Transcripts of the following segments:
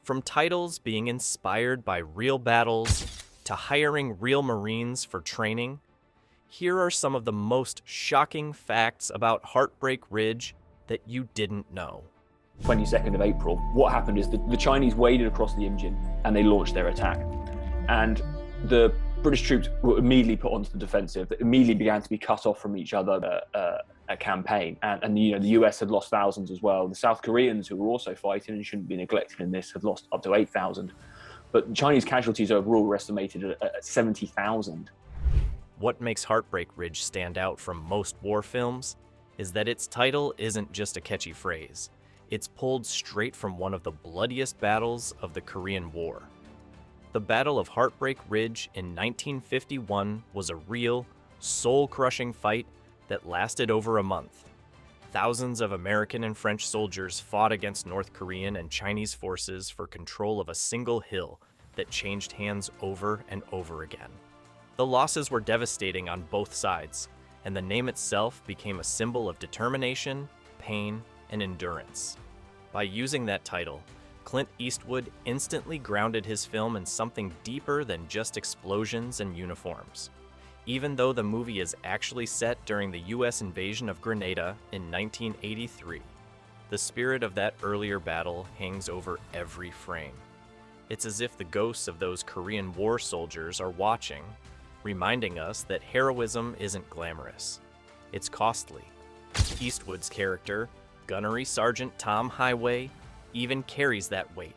From titles being inspired by real battles to hiring real Marines for training, here are some of the most shocking facts about Heartbreak Ridge that you didn't know. 22nd of April, what happened is the Chinese waded across the Imjin and they launched their attack. And the British troops were immediately put onto the defensive. They immediately began to be cut off from each other. A campaign, and the US had lost thousands as well. The South Koreans, who were also fighting and shouldn't be neglected in this, had lost up to 8,000. But Chinese casualties overall were estimated at 70,000. What makes Heartbreak Ridge stand out from most war films is that its title isn't just a catchy phrase. It's pulled straight from one of the bloodiest battles of the Korean War. The Battle of Heartbreak Ridge in 1951 was a real, soul-crushing fight that lasted over a month. Thousands of American and French soldiers fought against North Korean and Chinese forces for control of a single hill that changed hands over and over again. The losses were devastating on both sides, and the name itself became a symbol of determination, pain, and endurance. By using that title, Clint Eastwood instantly grounded his film in something deeper than just explosions and uniforms. Even though the movie is actually set during the US invasion of Grenada in 1983, the spirit of that earlier battle hangs over every frame. It's as if the ghosts of those Korean War soldiers are watching, reminding us that heroism isn't glamorous. It's costly. Eastwood's character, Gunnery Sergeant Tom Highway, even carries that weight.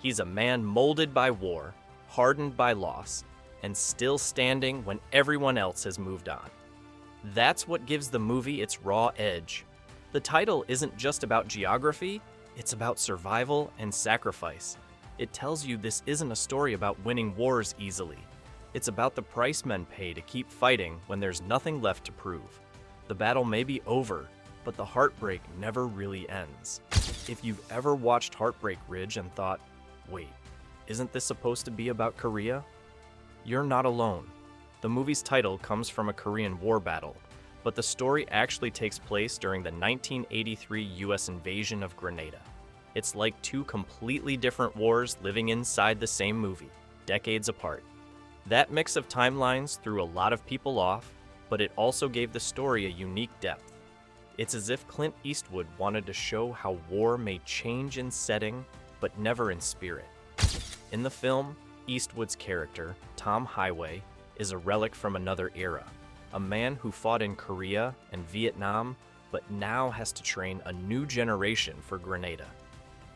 He's a man molded by war, hardened by loss, and still standing when everyone else has moved on. That's what gives the movie its raw edge. The title isn't just about geography, it's about survival and sacrifice. It tells you this isn't a story about winning wars easily. It's about the price men pay to keep fighting when there's nothing left to prove. The battle may be over, but the heartbreak never really ends. If you've ever watched Heartbreak Ridge and thought, wait, isn't this supposed to be about Korea? You're not alone. The movie's title comes from a Korean War battle, but the story actually takes place during the 1983 US invasion of Grenada. It's like two completely different wars living inside the same movie, decades apart. That mix of timelines threw a lot of people off, but it also gave the story a unique depth. It's as if Clint Eastwood wanted to show how war may change in setting, but never in spirit. In the film, Eastwood's character, Tom Highway, is a relic from another era, a man who fought in Korea and Vietnam, but now has to train a new generation for Grenada.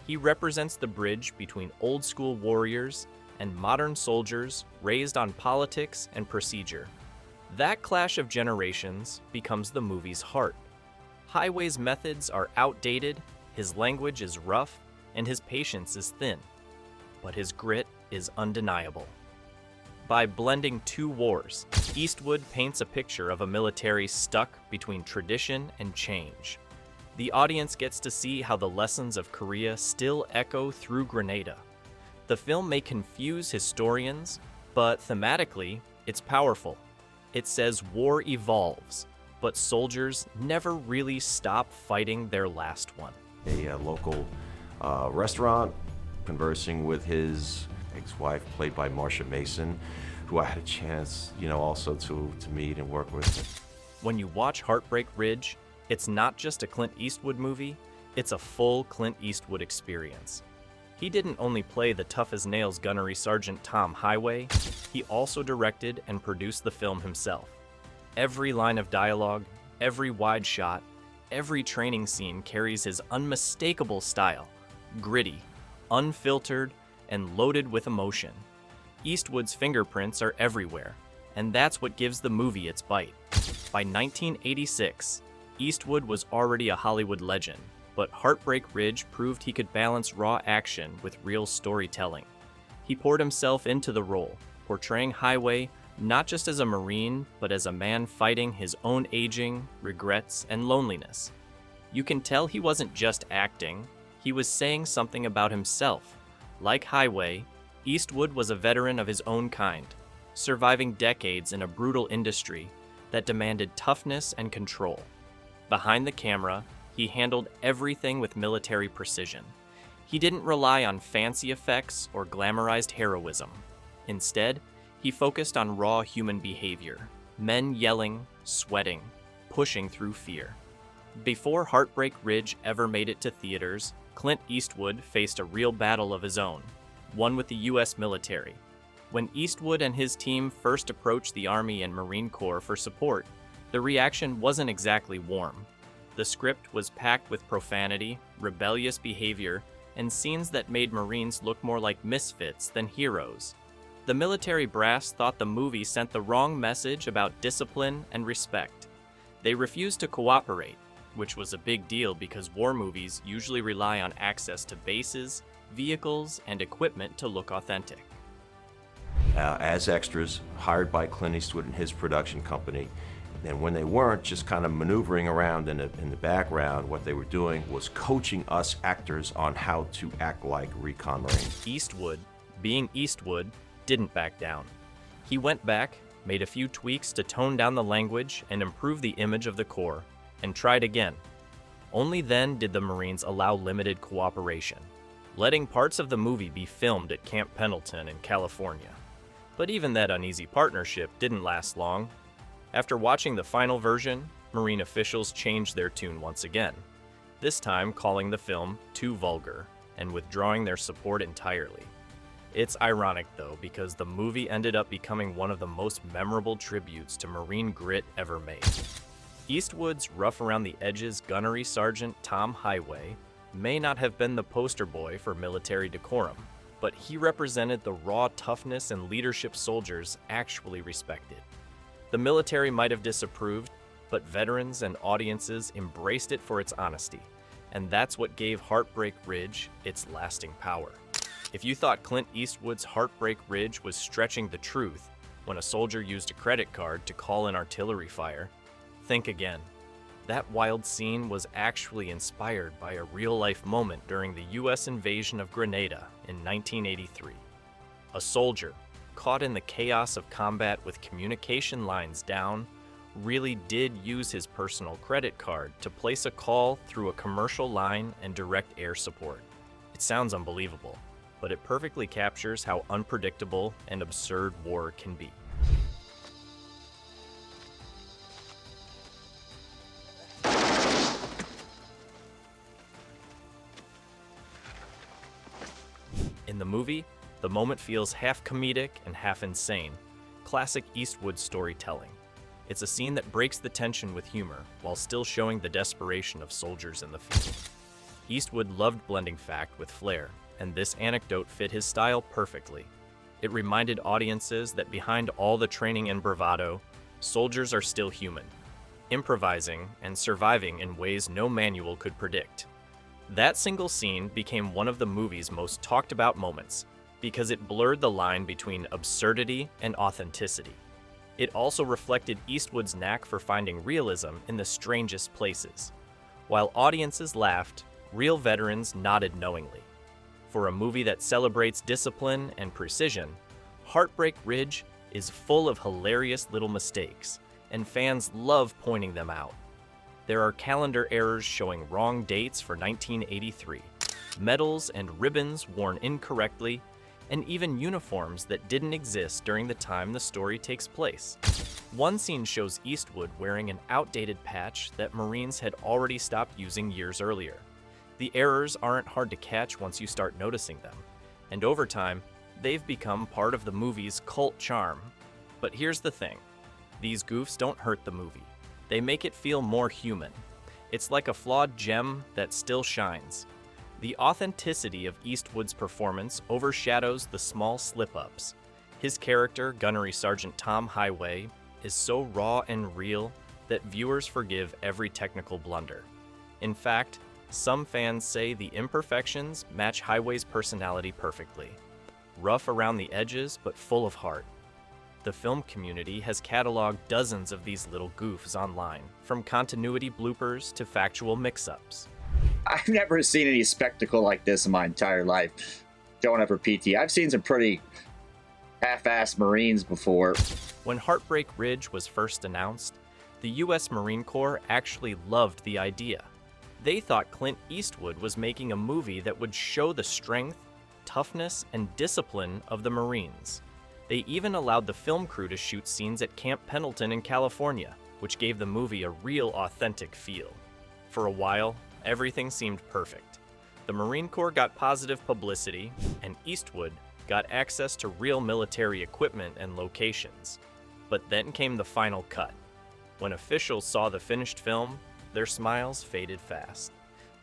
He represents the bridge between old-school warriors and modern soldiers raised on politics and procedure. That clash of generations becomes the movie's heart. Highway's methods are outdated, his language is rough, and his patience is thin. But his grit is undeniable. By blending two wars, Eastwood paints a picture of a military stuck between tradition and change. The audience gets to see how the lessons of Korea still echo through Grenada. The film may confuse historians, but thematically, it's powerful. It says war evolves, but soldiers never really stop fighting their last one. A local restaurant, conversing with his ex-wife, played by Marsha Mason, who I had a chance, also to meet and work with. When you watch Heartbreak Ridge, it's not just a Clint Eastwood movie, it's a full Clint Eastwood experience. He didn't only play the tough-as-nails gunnery sergeant Tom Highway, he also directed and produced the film himself. Every line of dialogue, every wide shot, every training scene carries his unmistakable style, gritty, unfiltered, and loaded with emotion. Eastwood's fingerprints are everywhere, and that's what gives the movie its bite. By 1986, Eastwood was already a Hollywood legend, but Heartbreak Ridge proved he could balance raw action with real storytelling. He poured himself into the role, portraying Highway not just as a Marine, but as a man fighting his own aging, regrets, and loneliness. You can tell he wasn't just acting, he was saying something about himself. Like Highway, Eastwood was a veteran of his own kind, surviving decades in a brutal industry that demanded toughness and control. Behind the camera, he handled everything with military precision. He didn't rely on fancy effects or glamorized heroism. Instead, he focused on raw human behavior, men yelling, sweating, pushing through fear. Before Heartbreak Ridge ever made it to theaters, Clint Eastwood faced a real battle of his own, one with the US military. When Eastwood and his team first approached the Army and Marine Corps for support, the reaction wasn't exactly warm. The script was packed with profanity, rebellious behavior, and scenes that made Marines look more like misfits than heroes. The military brass thought the movie sent the wrong message about discipline and respect. They refused to cooperate, which was a big deal because war movies usually rely on access to bases, vehicles, and equipment to look authentic. As extras, hired by Clint Eastwood and his production company. And when they weren't just kind of maneuvering around in the background, what they were doing was coaching us actors on how to act like recon Marines. Eastwood, being Eastwood, didn't back down. He went back, made a few tweaks to tone down the language and improve the image of the Corps, and tried again. Only then did the Marines allow limited cooperation, letting parts of the movie be filmed at Camp Pendleton in California. But even that uneasy partnership didn't last long. After watching the final version, Marine officials changed their tune once again, this time calling the film too vulgar and withdrawing their support entirely. It's ironic though, because the movie ended up becoming one of the most memorable tributes to Marine grit ever made. Eastwood's rough-around-the-edges gunnery sergeant Tom Highway may not have been the poster boy for military decorum, but he represented the raw toughness and leadership soldiers actually respected. The military might have disapproved, but veterans and audiences embraced it for its honesty, and that's what gave Heartbreak Ridge its lasting power. If you thought Clint Eastwood's Heartbreak Ridge was stretching the truth when a soldier used a credit card to call in artillery fire, think again. That wild scene was actually inspired by a real-life moment during the US invasion of Grenada in 1983. A soldier, caught in the chaos of combat with communication lines down, really did use his personal credit card to place a call through a commercial line and direct air support. It sounds unbelievable, but it perfectly captures how unpredictable and absurd war can be. In the movie, the moment feels half comedic and half insane, classic Eastwood storytelling. It's a scene that breaks the tension with humor while still showing the desperation of soldiers in the field. Eastwood loved blending fact with flair, and this anecdote fit his style perfectly. It reminded audiences that behind all the training and bravado, soldiers are still human, improvising and surviving in ways no manual could predict. That single scene became one of the movie's most talked about moments because it blurred the line between absurdity and authenticity. It also reflected Eastwood's knack for finding realism in the strangest places. While audiences laughed, real veterans nodded knowingly. For a movie that celebrates discipline and precision, Heartbreak Ridge is full of hilarious little mistakes, and fans love pointing them out. There are calendar errors showing wrong dates for 1983, medals and ribbons worn incorrectly, and even uniforms that didn't exist during the time the story takes place. One scene shows Eastwood wearing an outdated patch that Marines had already stopped using years earlier. The errors aren't hard to catch once you start noticing them, and over time, they've become part of the movie's cult charm. But here's the thing, these goofs don't hurt the movie. They make it feel more human. It's like a flawed gem that still shines. The authenticity of Eastwood's performance overshadows the small slip-ups. His character, Gunnery Sergeant Tom Highway, is so raw and real that viewers forgive every technical blunder. In fact, some fans say the imperfections match Highway's personality perfectly. Rough around the edges, but full of heart. The film community has cataloged dozens of these little goofs online, from continuity bloopers to factual mix-ups. I've never seen any spectacle like this in my entire life. Don't ever PT. I've seen some pretty half-assed Marines before. When Heartbreak Ridge was first announced, the US Marine Corps actually loved the idea. They thought Clint Eastwood was making a movie that would show the strength, toughness, and discipline of the Marines. They even allowed the film crew to shoot scenes at Camp Pendleton in California, which gave the movie a real authentic feel. For a while, everything seemed perfect. The Marine Corps got positive publicity, and Eastwood got access to real military equipment and locations. But then came the final cut. When officials saw the finished film, their smiles faded fast.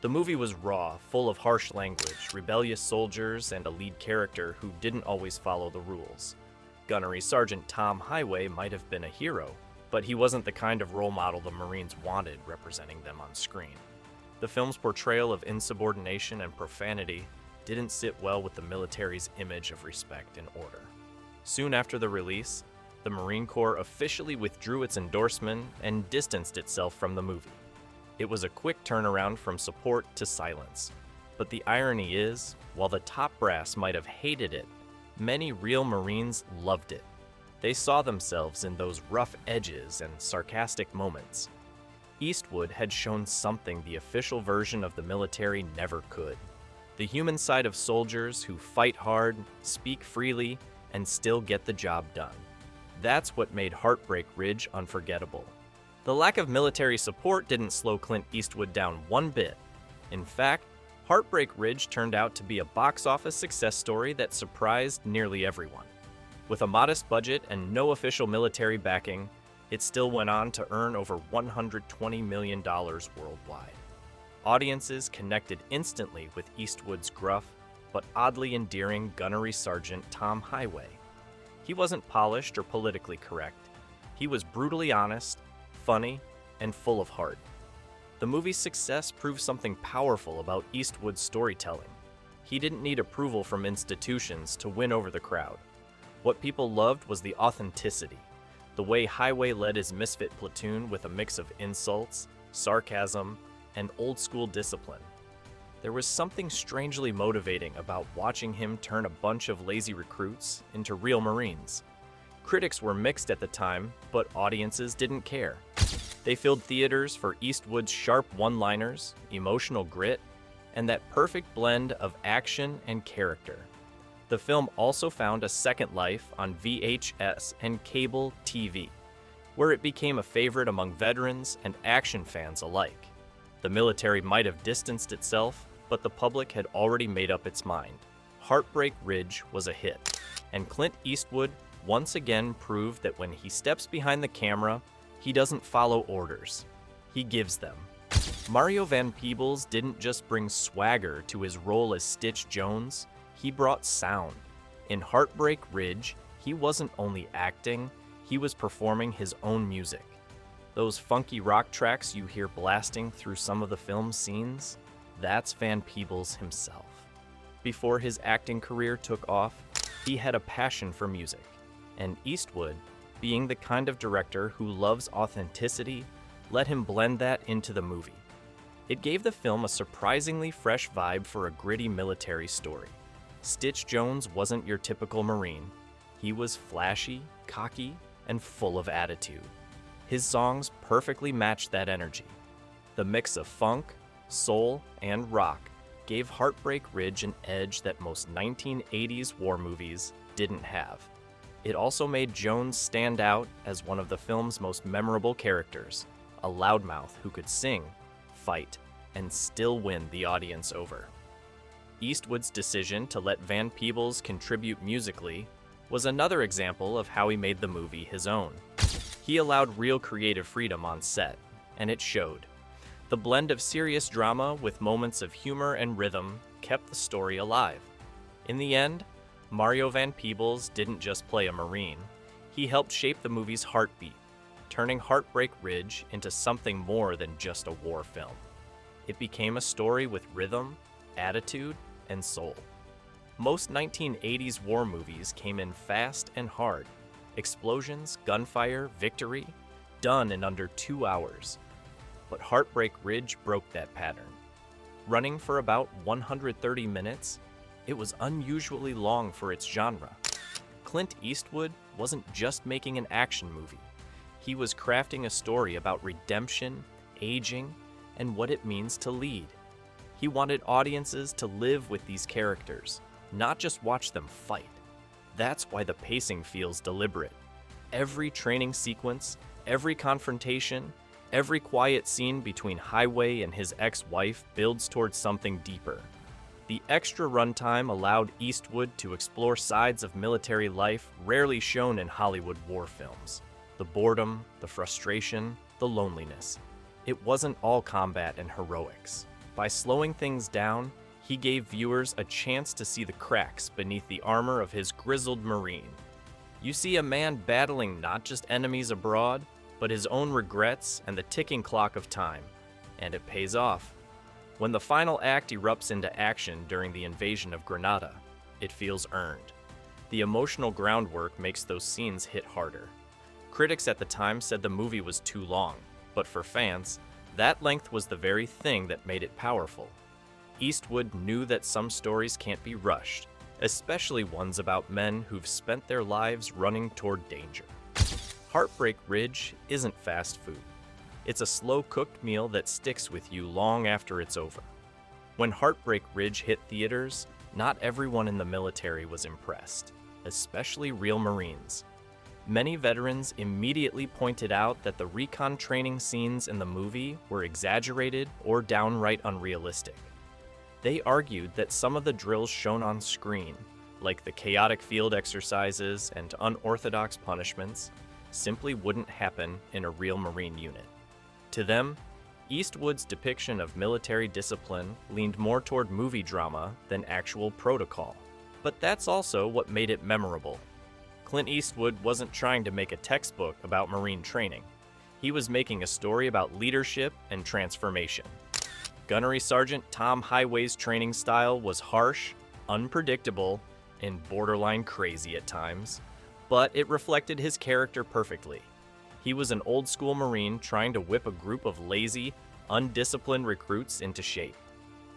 The movie was raw, full of harsh language, rebellious soldiers, and a lead character who didn't always follow the rules. Gunnery Sergeant Tom Highway might have been a hero, but he wasn't the kind of role model the Marines wanted representing them on screen. The film's portrayal of insubordination and profanity didn't sit well with the military's image of respect and order. Soon after the release, the Marine Corps officially withdrew its endorsement and distanced itself from the movie. It was a quick turnaround from support to silence. But the irony is, while the top brass might have hated it, many real Marines loved it. They saw themselves in those rough edges and sarcastic moments. Eastwood had shown something the official version of the military never could. The human side of soldiers who fight hard, speak freely, and still get the job done. That's what made Heartbreak Ridge unforgettable. The lack of military support didn't slow Clint Eastwood down one bit. In fact, Heartbreak Ridge turned out to be a box office success story that surprised nearly everyone. With a modest budget and no official military backing, it still went on to earn over $120 million worldwide. Audiences connected instantly with Eastwood's gruff, but oddly endearing gunnery sergeant Tom Highway. He wasn't polished or politically correct. He was brutally honest, funny, and full of heart. The movie's success proved something powerful about Eastwood's storytelling. He didn't need approval from institutions to win over the crowd. What people loved was the authenticity, the way Highway led his misfit platoon with a mix of insults, sarcasm, and old-school discipline. There was something strangely motivating about watching him turn a bunch of lazy recruits into real Marines. Critics were mixed at the time, but audiences didn't care. They filled theaters for Eastwood's sharp one-liners, emotional grit, and that perfect blend of action and character. The film also found a second life on VHS and cable TV, where it became a favorite among veterans and action fans alike. The military might have distanced itself, but the public had already made up its mind. Heartbreak Ridge was a hit, and Clint Eastwood once again proved that when he steps behind the camera, he doesn't follow orders. He gives them. Mario Van Peebles didn't just bring swagger to his role as Stitch Jones, he brought sound. In Heartbreak Ridge, he wasn't only acting, he was performing his own music. Those funky rock tracks you hear blasting through some of the film's scenes, that's Van Peebles himself. Before his acting career took off, he had a passion for music, and Eastwood, being the kind of director who loves authenticity, let him blend that into the movie. It gave the film a surprisingly fresh vibe for a gritty military story. Stitch Jones wasn't your typical Marine. He was flashy, cocky, and full of attitude. His songs perfectly matched that energy. The mix of funk, soul, and rock gave Heartbreak Ridge an edge that most 1980s war movies didn't have. It also made Jones stand out as one of the film's most memorable characters, a loudmouth who could sing, fight, and still win the audience over. Eastwood's decision to let Van Peebles contribute musically was another example of how he made the movie his own. He allowed real creative freedom on set, and it showed. The blend of serious drama with moments of humor and rhythm kept the story alive. In the end, Mario Van Peebles didn't just play a Marine, he helped shape the movie's heartbeat, turning Heartbreak Ridge into something more than just a war film. It became a story with rhythm, attitude, and soul. Most 1980s war movies came in fast and hard. Explosions, gunfire, victory, done in under 2 hours. But Heartbreak Ridge broke that pattern. Running for about 130 minutes, it was unusually long for its genre. Clint Eastwood wasn't just making an action movie. He was crafting a story about redemption, aging, and what it means to lead. He wanted audiences to live with these characters, not just watch them fight. That's why the pacing feels deliberate. Every training sequence, every confrontation, every quiet scene between Highway and his ex-wife builds towards something deeper. The extra runtime allowed Eastwood to explore sides of military life rarely shown in Hollywood war films. The boredom, the frustration, the loneliness. It wasn't all combat and heroics. By slowing things down, he gave viewers a chance to see the cracks beneath the armor of his grizzled Marine. You see a man battling not just enemies abroad, but his own regrets and the ticking clock of time. And it pays off. When the final act erupts into action during the invasion of Grenada, it feels earned. The emotional groundwork makes those scenes hit harder. Critics at the time said the movie was too long, but for fans, that length was the very thing that made it powerful. Eastwood knew that some stories can't be rushed, especially ones about men who've spent their lives running toward danger. Heartbreak Ridge isn't fast food. It's a slow-cooked meal that sticks with you long after it's over. When Heartbreak Ridge hit theaters, not everyone in the military was impressed, especially real Marines. Many veterans immediately pointed out that the recon training scenes in the movie were exaggerated or downright unrealistic. They argued that some of the drills shown on screen, like the chaotic field exercises and unorthodox punishments, simply wouldn't happen in a real Marine unit. To them, Eastwood's depiction of military discipline leaned more toward movie drama than actual protocol. But that's also what made it memorable. Clint Eastwood wasn't trying to make a textbook about Marine training. He was making a story about leadership and transformation. Gunnery Sergeant Tom Highway's training style was harsh, unpredictable, and borderline crazy at times, but it reflected his character perfectly. He was an old-school Marine trying to whip a group of lazy, undisciplined recruits into shape.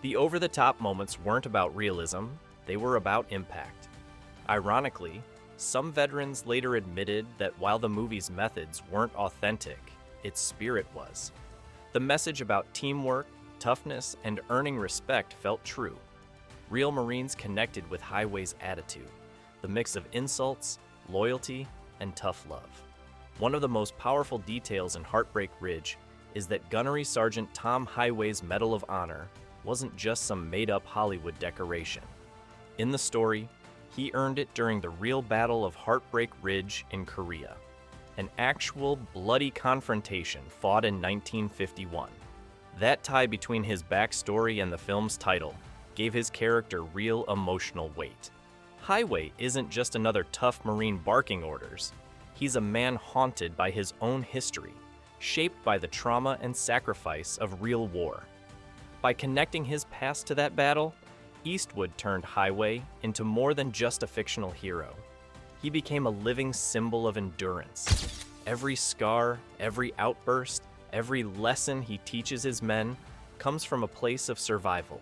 The over-the-top moments weren't about realism, they were about impact. Ironically, some veterans later admitted that while the movie's methods weren't authentic, its spirit was. The message about teamwork, toughness, and earning respect felt true. Real Marines connected with Highway's attitude, the mix of insults, loyalty, and tough love. One of the most powerful details in Heartbreak Ridge is that Gunnery Sergeant Tom Highway's Medal of Honor wasn't just some made-up Hollywood decoration. In the story, he earned it during the real Battle of Heartbreak Ridge in Korea, an actual bloody confrontation fought in 1951. That tie between his backstory and the film's title gave his character real emotional weight. Highway isn't just another tough Marine barking orders. He's a man haunted by his own history, shaped by the trauma and sacrifice of real war. By connecting his past to that battle, Eastwood turned Highway into more than just a fictional hero. He became a living symbol of endurance. Every scar, every outburst, every lesson he teaches his men comes from a place of survival.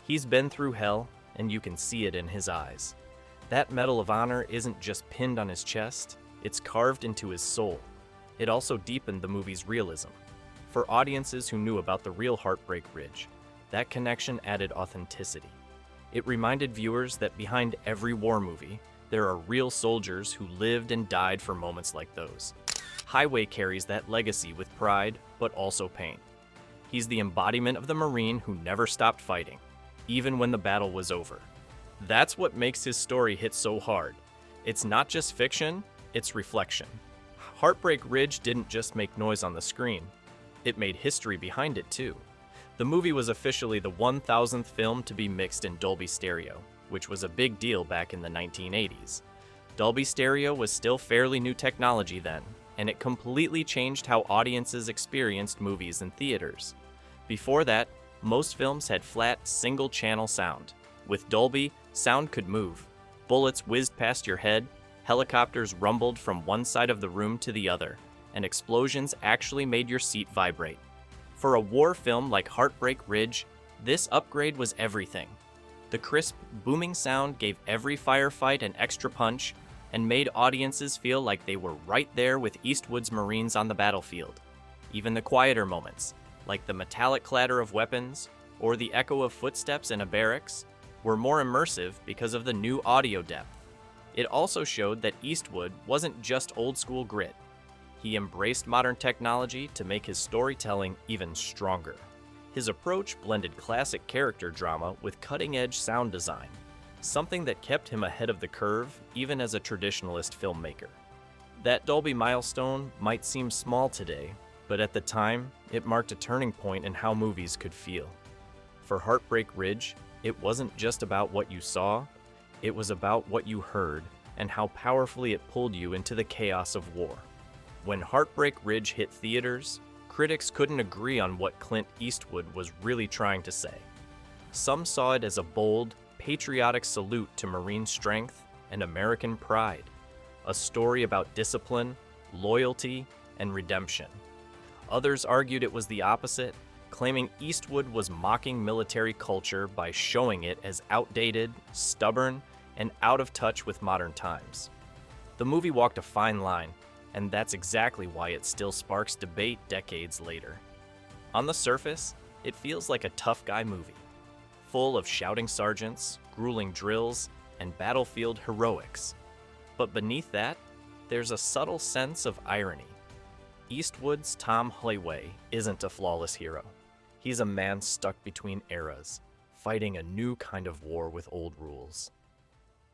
He's been through hell, and you can see it in his eyes. That Medal of Honor isn't just pinned on his chest, it's carved into his soul. It also deepened the movie's realism. For audiences who knew about the real Heartbreak Ridge, that connection added authenticity. It reminded viewers that behind every war movie, there are real soldiers who lived and died for moments like those. Highway carries that legacy with pride, but also pain. He's the embodiment of the Marine who never stopped fighting, even when the battle was over. That's what makes his story hit so hard. It's not just fiction, it's reflection. Heartbreak Ridge didn't just make noise on the screen, it made history behind it too. The movie was officially the 1,000th film to be mixed in Dolby Stereo, which was a big deal back in the 1980s. Dolby Stereo was still fairly new technology then, and it completely changed how audiences experienced movies in theaters. Before that, most films had flat, single-channel sound. With Dolby, sound could move. Bullets whizzed past your head, helicopters rumbled from one side of the room to the other, and explosions actually made your seat vibrate. For a war film like Heartbreak Ridge, this upgrade was everything. The crisp, booming sound gave every firefight an extra punch and made audiences feel like they were right there with Eastwood's Marines on the battlefield. Even the quieter moments, like the metallic clatter of weapons or the echo of footsteps in a barracks, were more immersive because of the new audio depth. It also showed that Eastwood wasn't just old school grit. He embraced modern technology to make his storytelling even stronger. His approach blended classic character drama with cutting-edge sound design, something that kept him ahead of the curve even as a traditionalist filmmaker. That Dolby milestone might seem small today, but at the time, it marked a turning point in how movies could feel. For Heartbreak Ridge, it wasn't just about what you saw, it was about what you heard and how powerfully it pulled you into the chaos of war. When Heartbreak Ridge hit theaters, critics couldn't agree on what Clint Eastwood was really trying to say. Some saw it as a bold, patriotic salute to Marine strength and American pride, a story about discipline, loyalty, and redemption. Others argued it was the opposite, claiming Eastwood was mocking military culture by showing it as outdated, stubborn, and out of touch with modern times. The movie walked a fine line, and that's exactly why it still sparks debate decades later. On the surface, it feels like a tough guy movie, full of shouting sergeants, grueling drills, and battlefield heroics. But beneath that, there's a subtle sense of irony. Eastwood's Tom Holloway isn't a flawless hero. He's a man stuck between eras, fighting a new kind of war with old rules.